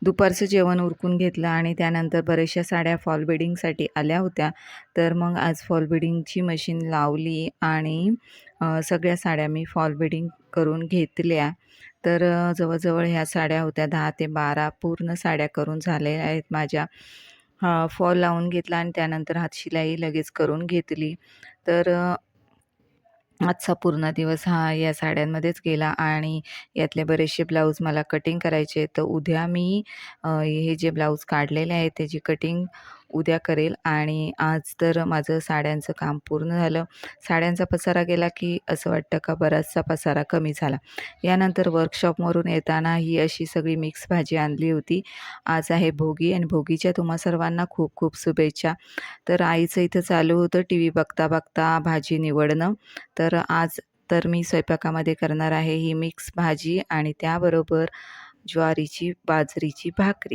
दुपारचं जेवण उरकून घेतलं आणि त्यानंतर बऱ्याचशा साड्या फॉल बिडिंगसाठी आल्या होत्या. तर मग आज फॉल बिडिंगची मशीन लावली आणि सगळ्या साड्या मी फॉल बिडिंग करून घेतल्या. तर जवळ ह्या साड्या होत्या 10 ते 12 पूर्ण साड्या करून झालेल्या आहेत माझ्या. फॉल लावून घेतला आणि त्यानंतर हातशिलाई लगेच करून घेतली. तर आजचा पूर्ण दिवस हा या साड्यांमध्येच गेला आणि यातले बरेचसे ब्लाऊज मला कटिंग करायचे. तर उद्या मी हे जे ब्लाऊज काढलेले आहेत त्याची कटिंग उद्या करेल आणि आज तर माझं साड्यांचं काम पूर्ण झालं. साड्यांचा पसारा गेला की असं वाटतं का बराचसा पसारा कमी झाला. यानंतर वर्कशॉपवरून येताना ही अशी सगळी मिक्स भाजी आणली होती. आज आहे भोगी आणि भोगीच्या तुम्हा सर्वांना खूप खूप शुभेच्छा. तर आईचं इथं चालू होतं टी व्ही बघता बघता भाजी निवडणं. तर आज तर मी स्वयंपाकामध्ये करणार आहे ही मिक्स भाजी आणि त्याबरोबर ज्वारीची बाजरीची भाकरी.